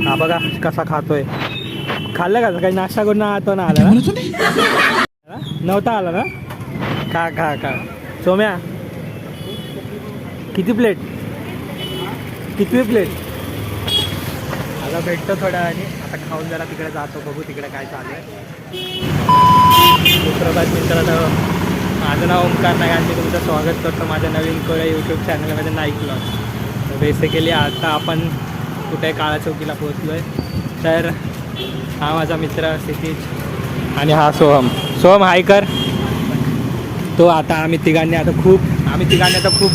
हा बघा कसा खातोय. खाल्लं का काही नाश्ता करून तो ना आला ना नव्हता आला ना. खा खा खा सोम्या. किती प्लेट आता भेटतो थोड्या आणि आता खाऊन जरा तिकडे जातो. बघू तिकडे काय चालू आहे. सुप्रभात मित्रांनो, माझं नाव ओमकार नाईक आणि मी तुमचं स्वागत करतो माझ्या नवीन कोळ्या यूट्यूब चॅनलमध्ये नाईक ब्लॉग. तर बेसिकली आता आपण कुठे काळा चौकीला पोहोचलो आहे. तर हा माझा मित्र क्षितिज आणि हा सोहम हाय कर. तो आता आम्ही तिघांनी आता खूप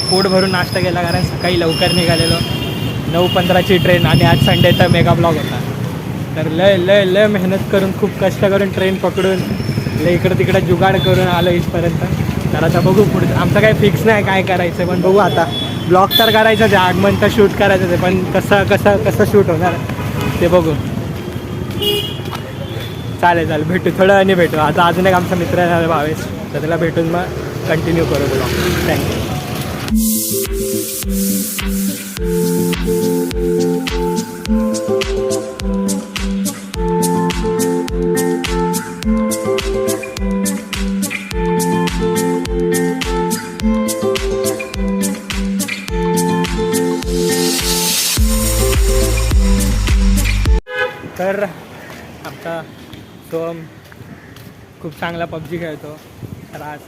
पोट भरून नाश्ता केला, कारण सकाळी लवकर निघालेलो. 9:15ची ट्रेन आणि आज संडेचा मेगा ब्लॉग होता. तर लय मेहनत करून खूप कष्ट करून ट्रेन पकडून लय इकडं तिकडं जुगाड करून आलो इथपर्यंत. तर आता बघू पुढे आमचं काही फिक्स नाही काय करायचं, पण बघू आता. ब्लॉग तर करायचंच आहे, आगमन तर शूट करायचं आहे, पण कसं शूट होणार ते बघू. चालेल भेटू थोडं आणि भेटू. आता अजून एक आमचा मित्र आहे भावेश, तर त्याला भेटून मग कंटिन्यू करू ब्लॉग. थँक्यू. तर आमचा सोहम खूप चांगला PUBG खेळतो. तर आज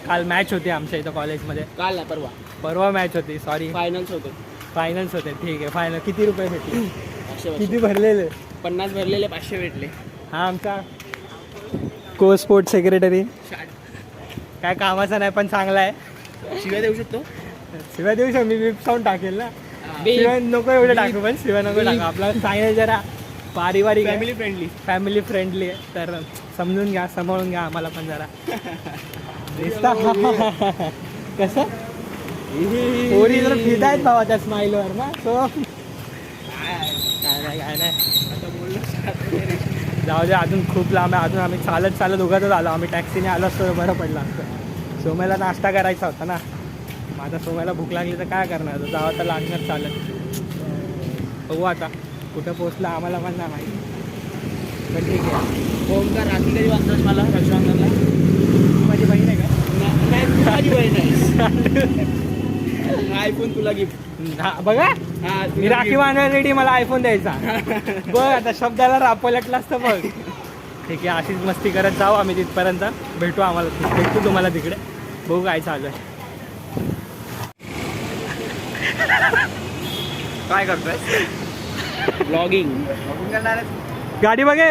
काल मॅच होती आमच्या इथं कॉलेजमध्ये. काल ना परवा मॅच होती. सॉरी फायनल्स होते. ठीक आहे. फायनल किती रुपये भेटले? 500. किती भरलेले? 50 भरलेले 500 भेटले. हा आमचा को स्पोर्ट सेक्रेटरी काय कामाचा नाही पण चांगला आहे. शिव्या देऊ शकतो. शिवाय देऊ शकतो. मी विप साऊंड टाकेल ना. शिवाय नको एवढं टाकू, पण शिवाय नको टाकू. आपला चांगलं जरा पारिवारिक फॅमिली फ्रेंडली आहे. तर समजून घ्या, सांभाळून घ्या आम्हाला पण जरा. कसं पोरी जर फिदा आहेत भावा त्या स्माईलवर ना. सो काय नाही जाऊ दे. अजून खूप लांब आहे. अजून आम्ही चालत उगाच आलो. आम्ही टॅक्सीने आलो असतो बरं पडलं असतं. सोम्याला नाश्ता करायचा होता ना. माझा सोम्याला भूक लागली तर काय करणार, जावं तर लागणार चालत. बघू आता कुठं पोचलं आम्हाला पण नाही माहिती, पण ठीक आहे. ओमकार रात्री कधी वाजताच मला रक्षाबंधनला. माझी बहीण आहे का? नाही माझी बहीण आहे. आयफोन तुला गिफ्ट. हा बघा, मी राखी बांधायला रेडी, मला आयफोन द्यायचा. बघ आता शब्दाला रापवलटला असतं बघ. ठीक आहे, अशीच मस्ती करत जाऊ आम्ही तिथपर्यंत. भेटू तुम्हाला तिकडे. बघू काय चालू आहे. काय करतोय? ब्लॉगिंग करणार आहे. गाडी बघे.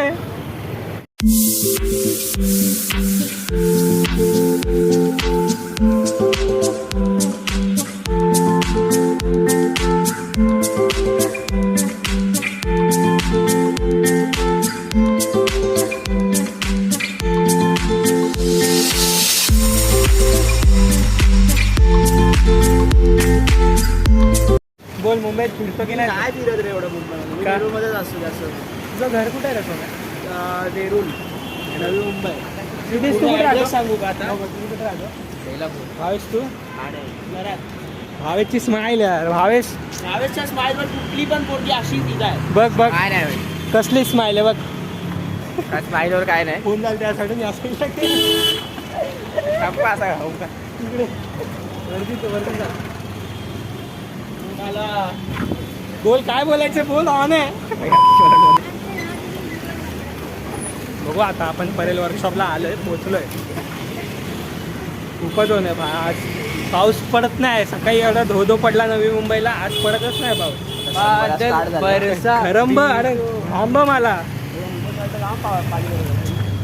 बोल, मुंबईत फिरतो की नाही? काय फिरत रे एवढं मुंबईमध्ये? का? वेरूळमध्येच असतो जास्त. तुझं घर कुठे आहे रे सोन्या? वेरूळ, नवी मुंबई. सिद्धेश तू कुठे राहतो? सांगू का आता? तू कुठे राहतो? बेलापूर. भावेश तू? घरात. भावेशची स्माईल यार. भावेश भावेशच्या स्माईलवर कुठली पण पोरगी अशी तिथं आहे. बघ काय नाही कसली स्माईल आहे बघ. काय स्माईलवर काय नाही. फोन झाला त्यासाठी मी असं तिकडे वरती जा. मला बोल काय बोलायचं बोल. ऑन आहे. बघू आता आपण परेल वर्कशॉपला आलोय, पोचलोय. खूपच होणे आज पाऊस पडत नाही. सकाळी एवढा धो पडला नवी मुंबईला, आज पडतच नाही पाऊस. खरंब अरे थांब मला.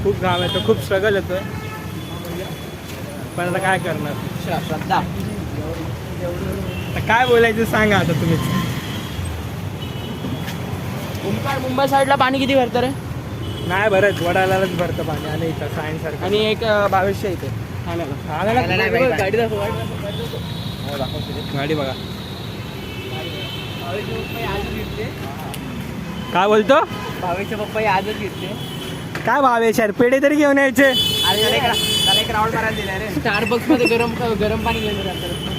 खूप घाम येतो, खूप स्ट्रगल येतोय, पण आता काय करणार. श्रद्धा. आता काय बोलायचं सांगा आता तुम्हीच. ओमकार, मुंबई साईडला पाणी किती भरतं रे? नाही भरत, वडालाच भरतं पाणी. आणि इथं सायन्स सारखं. आणि एक 2200 इथे गाडी दाखव. गाडी बघा. काय बोलतो? भावेशचे पप्पा आजच घेतले. काय भावेश यार, पेढे तरी घेऊन यायचे. त्याला एक राऊंड मारायला दिला रे. स्टारबक्स मध्ये गरम पाणी घेऊन जातात.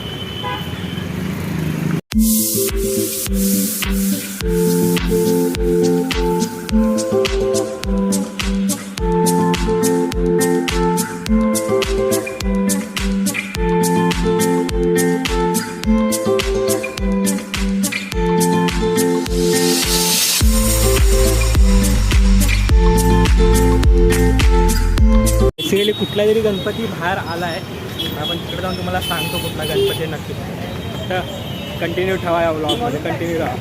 कुठला तरी गणपती बाहेर आला आहे. आपण तिकडे जाऊन तुम्हाला सांगतो कुठला गणपती आहे नक्की. तर कंटिन्यू ठेवा या व्लॉगमध्ये, कंटिन्यू राहा.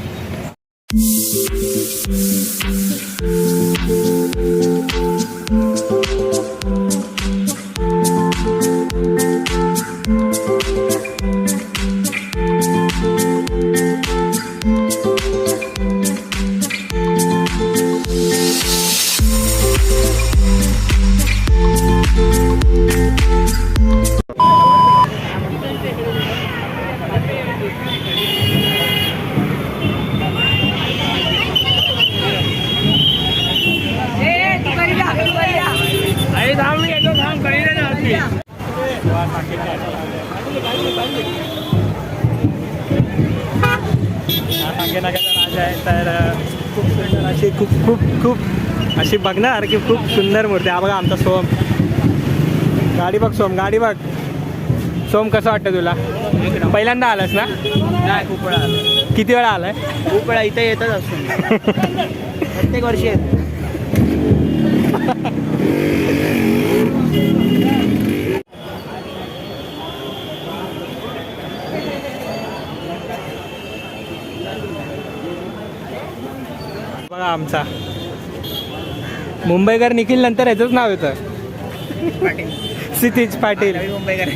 राजा आहे तर खूप सुंदर अशी खूप खूप खूप अशी बघणार की खूप सुंदर मूर्ती. हा बघा आमचा सोम. गाडी बघ सोम, गाडी बघ. सोम कसं वाटतं तुला? पहिल्यांदा आलास ना? नाही, खूप वेळा आलो. किती वेळा आलाय? खूप वेळा इथे येतच असतो. प्रत्येक वर्षी येत. बघा आमचा मुंबईकर निखिल नंतर याचंच नाव येतं, पाटील. क्षितिज पाटील. नवी मुंबईकर.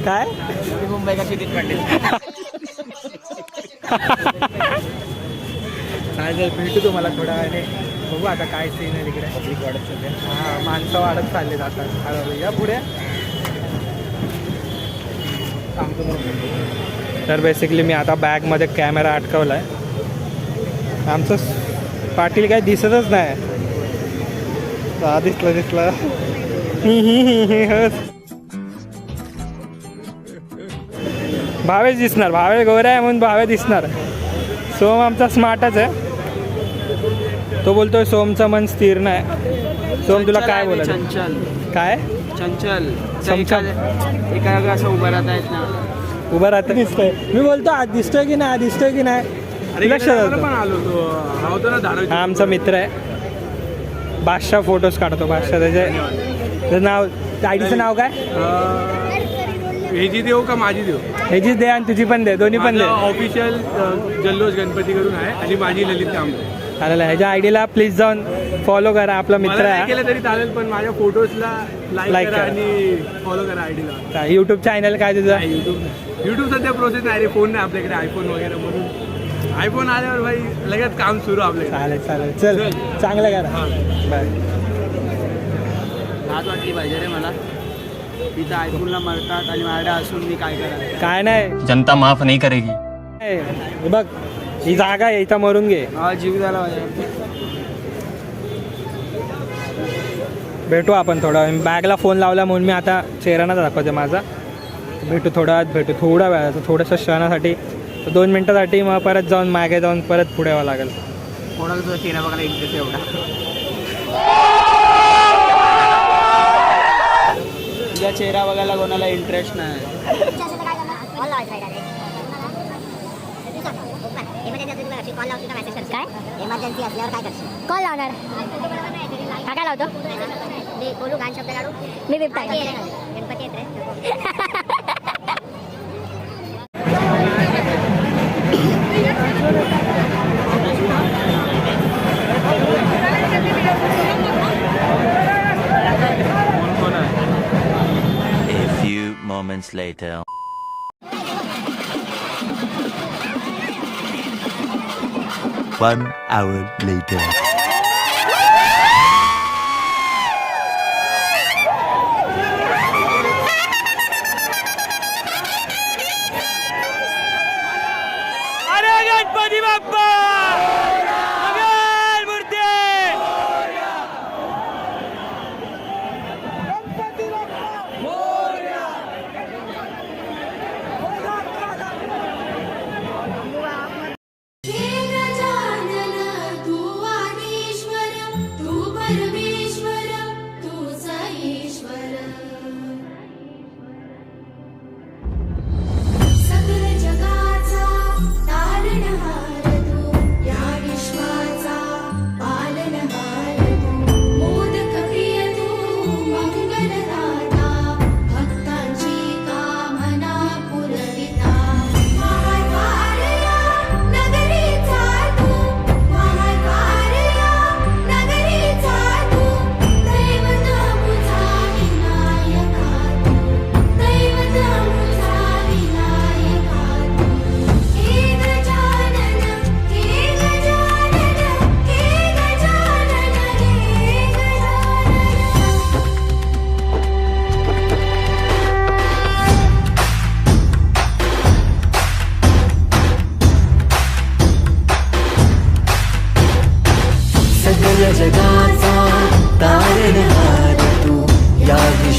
काय नवी मुंबईकर क्षितिज पाटील. चालेल, भेटू तुम्हाला थोड्या वेळाने. बघू आता काय सीन आहे तिकडे. पब्लिक वाढत सध्या. हां, माणसं वाढत चालले जातात. हळूहळू या पुढे. तर बेसिकली मी आता बॅगमध्ये कॅमेरा अटकवला आहे. आमचं पाटील काय दिसतच नाही. दिसलं भावेश दिसणार. भावेश गोरा आहे म्हणून भावे दिसणार. सोम आमचा स्मार्टच आहे. तो बोलतोय सोमचं मन स्थिर नाही. सोम तुला काय बोलत? चंचल. काय चंचल. चमचम. एका जागा असं उभं राहत आहेत ना. उभं राहतं दिसतोय. मी बोलतो आज दिसतोय की नाही, दिसतोय की नाही. लक्षात हा आमचा मित्र आहे बादशाह. फोटोज काढतो बादशाह. त्याचं नाव, आयडीचं नाव काय? हेजी देव का माझी देव? ह्याचीच दे आणि तुझी पण दे, दोन्ही पण दे. ऑफिशियल जल्लोष गणपती करून आहे आणि माझी ललित कांबळे. चालेल, ह्याच्या आयडीला प्लीज जाऊन फॉलो करा. आपला मित्र मला नाही आहे. केलं तरी चालेल, पण माझ्या फोटोजला Like लाईक करा करा. आणि फॉलो करा आयडीला. यूट्यूब चॅनल काय तुझं? युट्यूब सध्या प्रोसेस नाही रे. फोन नाही आपल्याकडे, आयफोन वगैरे, म्हणून आयफोन आल्यावर भाई लगेच काम सुरू आपल्याकडे. चालेल चल, चांगलं करा. बाय. लाज वाटली पाहिजे रे मला. तिथं आयफोनला मरतात आणि माझ्या असून मी काय करा. काय नाही, जनता माफ नहीं करेगी. हे बघ ही जागा आहे, इथं मरून घे. हा, जीव झाला पाहिजे. भेटू आपण थोडा वेळ. बॅगला फोन लावला म्हणून मी आता चेहरा दाखवते माझा. भेटू थोडा वेळात, भेटू थोड्या वेळात, थोडंसं क्षणासाठी 2 मिनटासाठी. मग परत जाऊन मागे जाऊन परत पुढे यावं लागेल. कोणाला तुझा चेहरा बघायला इंटरेस्ट एवढा? तुझा चेहरा बघायला कोणाला इंटरेस्ट नाही. काय इमर्जन्सी असल्यावर काय करशील? कॉल लावणार. हा काय लावतो? मी बोलू घाण शब्द काढू. मी बिबटा गणपती येत रे. A few moments later. 1 hour later. अरे गणपती बाप्पा, मंगल मूर्ती. गजानन तू आली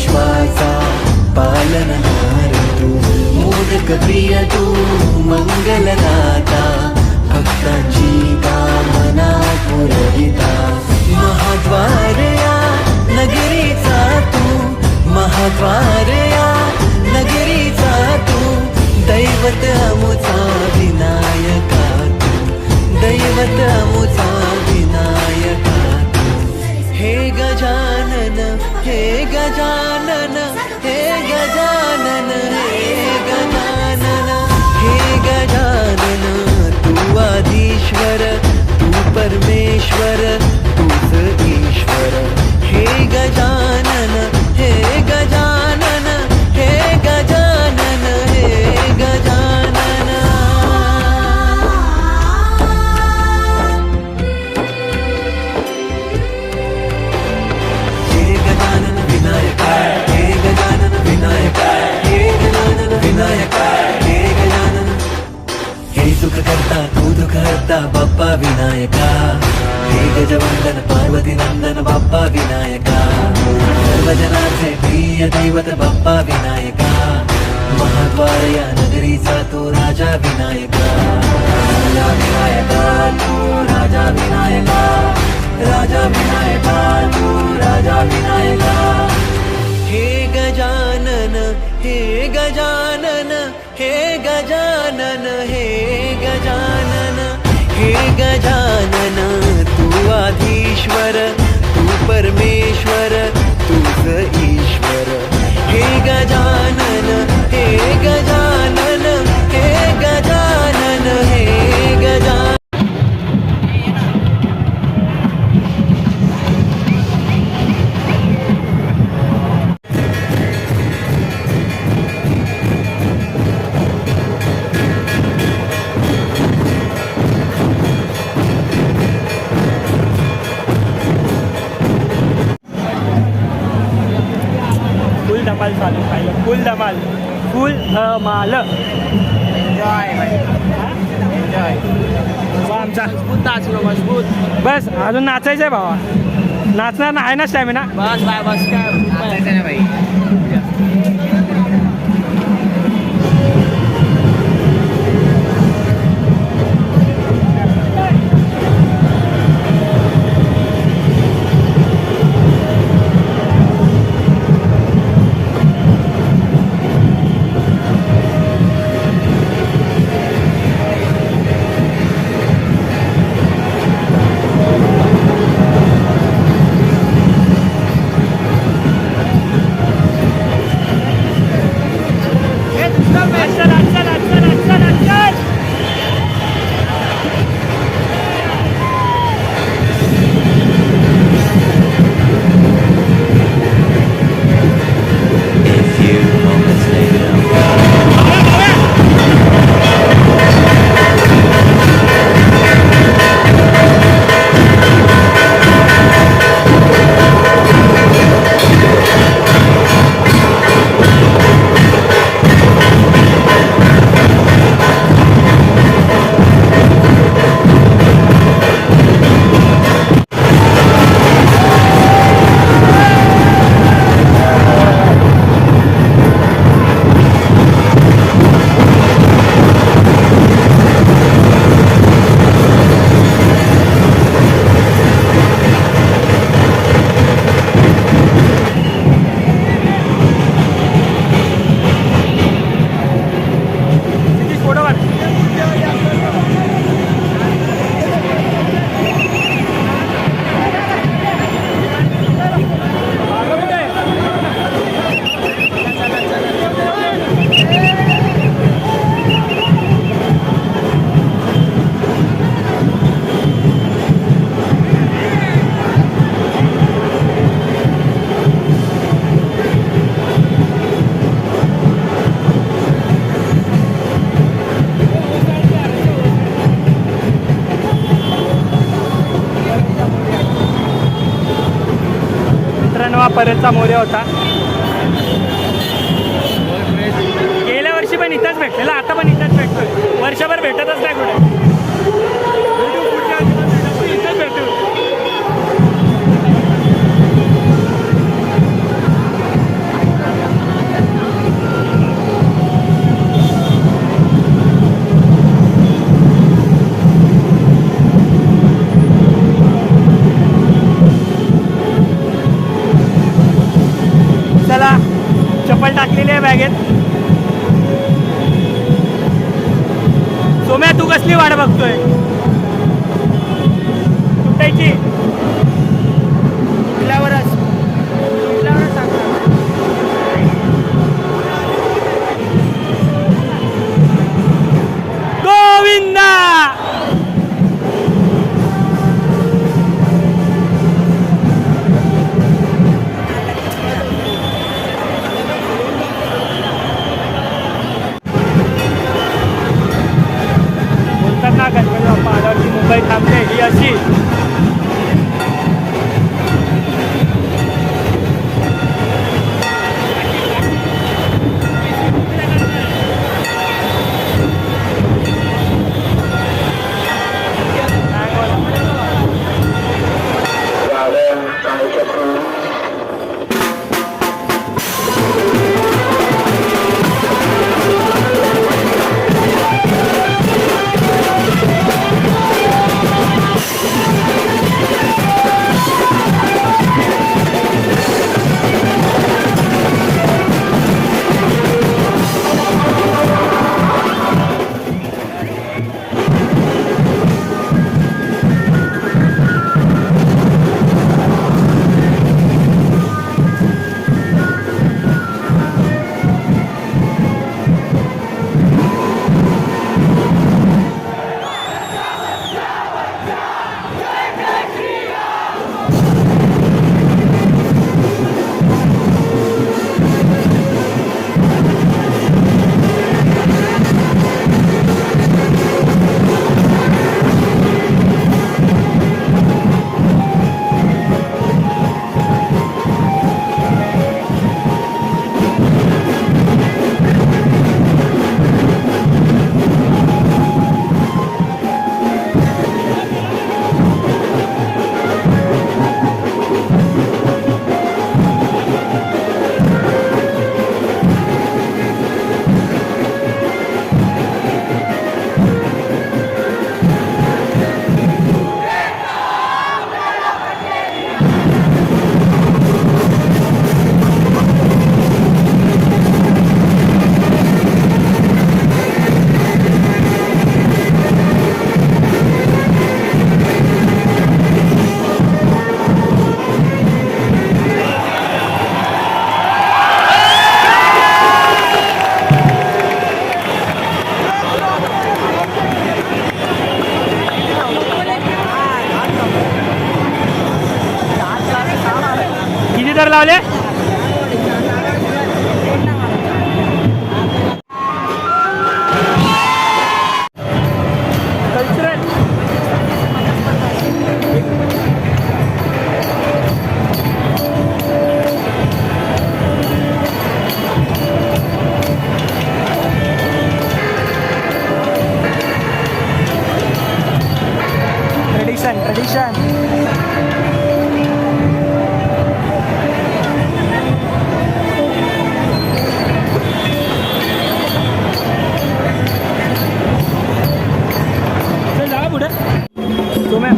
विश्वाचा पालनहार तू मोदक प्रिय तू मंगलदाता भक्तांची कामना पुरविता महाद्वार या नगरीचा तू महाद्वार या नगरीचा तू दैवत अमुचा विनायका तू दैवत अमुचा विनायका तू हे गजानन हे गजानन हे गजानन हे गजानन हे गजानन तू आधीश्वर तू परमेश्वर तूच ईश्वर हे गजानन हे गजानन हे गजानन हे गजानन हे गजानन विनायक हे गजानन विनायक हे गजानन विनायक हे गजानन हे सुख करता तू दुःख हरता बाप्पा विनायका हे गजवंदन पार्वती नंदन बाप्पा विनायका सर्वजनाचे प्रिय दैवत बाप्पा विनायका महाद्वार या नगरीचा तो राजा विनायका राजा विनायका तू राजा विनायका राजा विनायका तू राजा विनायका हे गजानन हे गजानन हे गजानन हे गजानन हे गजानन तू आधीश्वर तू परमेश्वर तूच ईश्वर हे गजानन हे गजानन हे गजानन हे गजानन फुल धमाल चालू पाहिलं फुल धमाल आमचा मजबूत नाचलो मजबूत. बस अजून नाचायचं आहे भावा नाचणार ना आहे ना स्टॅमिना बस बाय बस काय नाचायचं नाही भाई. पर्यंतचा मोर्या होता. गेल्या वर्षी पण इथंच भेटलेला, आता पण इथंच भेटतोय. वर्षभर भेटतच नाही कुठे. भेटू पुढच्या इथंच भेटू. लागेल. सोम्या तू कसली वाट बघतोय सुटायची? तुटल्यावरच सांगतो. गोविंदा बोलतात ना गणपती बाप्पा आल्यावरती मुंबई थांबते ही अशी. किती दर लावले? ट्रेडिशन जा पुढे तुम्ही.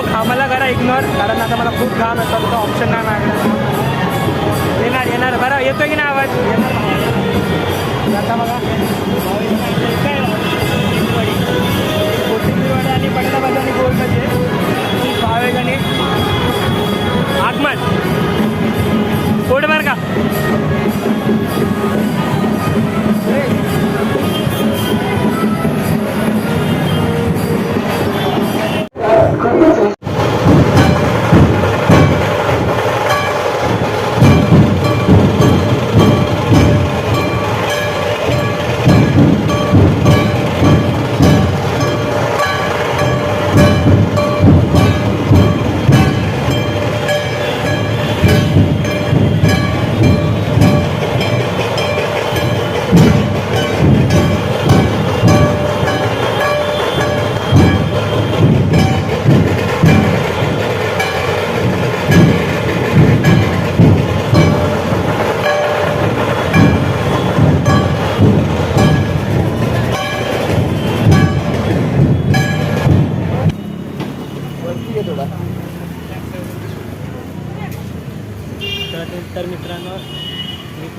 कामाला करा इग्नोर, कारण आता मला खूप काम येतं, तुझा ऑप्शन नाही मागला. येणार बरं येतोय की नाही आवाज? आता बघा कोथिंबीरवाडी आणि पंडाबाद आणि गोलमध्ये भावेग आणि आगमन पोट बरं का.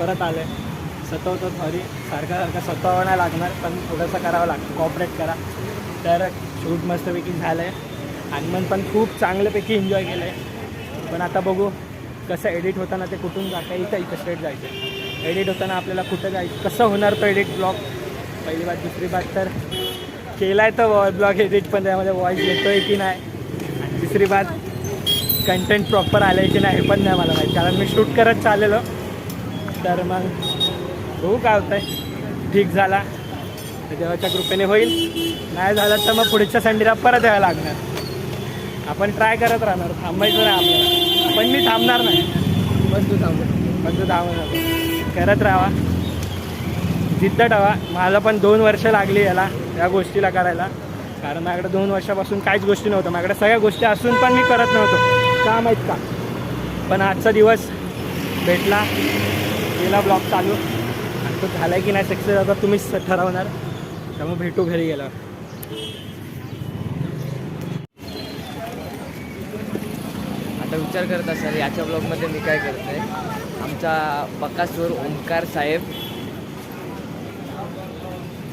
परत आलं आहे. सतवतो सॉरी, सारखं सतवावं नाही लागणार, पण थोडंसं करावं लागतं, कॉपरेट करा. तर शूट मस्तपैकी झालं आहे. आगमन पण खूप चांगल्यापैकी एन्जॉय केलं आहे. पण आता बघू कसं एडिट होताना ते कुठून जातं, इथं स्ट्रेट जायचं. एडिट होताना आपल्याला कुठं जायचं, कसं होणार तो एडिट ब्लॉग, पहिली बात. दुसरी बात तर केला आहे तर ब्लॉग एडिट, पण त्यामध्ये वॉईस येतो आहे की नाही. आणि तिसरी बात कंटेंट प्रॉपर आलं आहे की नाही हे पण नाही मला माहीत, कारण मी शूट करत चाललेलो. तर मग बघू काय होतं आहे. ठीक झाला तर देवाच्या कृपेने होईल, नाही झालं तर मग पुढच्या संडेला परत यायला लागणार. आपण ट्राय करत राहणार, थांबायचं नाही आपल्याला. पण मी थांबणार नाही, पण तू थांबणार, करत राहा, जिद्द ठेवा. मला पण 2 वर्ष लागली याला, या गोष्टीला करायला, कारण माझ्याकडे 2 वर्षापासून काहीच गोष्टी नव्हत्या. माझ्याकडे सगळ्या गोष्टी असून पण मी करत नव्हतो, का माहीत का. पण आजचा दिवस भेटला, गेला ब्लॉग चालू, आणि तो झाला आहे की नाही सक्सेस आता तुम्हीच ठरवणार. त्यामुळे भेटू घरी गेला. आता विचार करत असाल याच्या ब्लॉगमध्ये मी काय करतो आहे. आमचा बकासूर ओंकार साहेब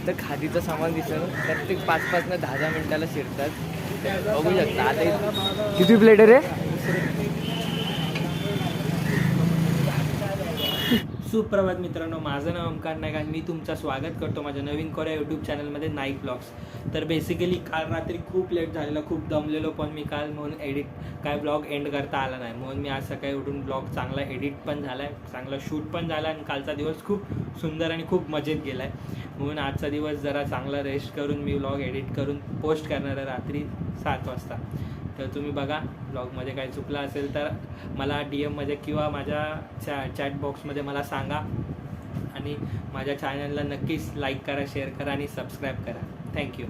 तर खादीचं सामान दिसतं, प्रत्येक 5-5 ते 10 मिनिटाला शिरतात. बघू शकता. आता किती प्लेट आहे रे. सुप्रभात मित्रांनो, माझं नाव ओंकार नाईक आणि मी तुमचं स्वागत करतो माझ्या नवीन कोऱ्या यूट्यूब चॅनलमध्ये नाईक ब्लॉग्स. तर बेसिकली काल रात्री खूप लेट झालेलं, खूप दमलेलो, पण मी काल म्हणून काय ब्लॉग एंड करता आला नाही. म्हणून मी आज सकाळी उठून ब्लॉग चांगला एडिट पण झाला आहे, चांगला शूट पण झाला, आणि कालचा दिवस खूप सुंदर आणि खूप मजेत गेला आहे. म्हणून आजचा दिवस जरा चांगला रेस्ट करून मी ब्लॉग एडिट करून पोस्ट करणार आहे रात्री 7 वाजता. तर तुम्ही बघा, ब्लॉगमध्ये काही चुकलं असेल तर मला DM किंवा माझ्या चॅट बॉक्समध्ये मला सांगा. आणि माझ्या चॅनलला नक्कीच लाईक करा, शेअर करा आणि सबस्क्राईब करा. थँक्यू.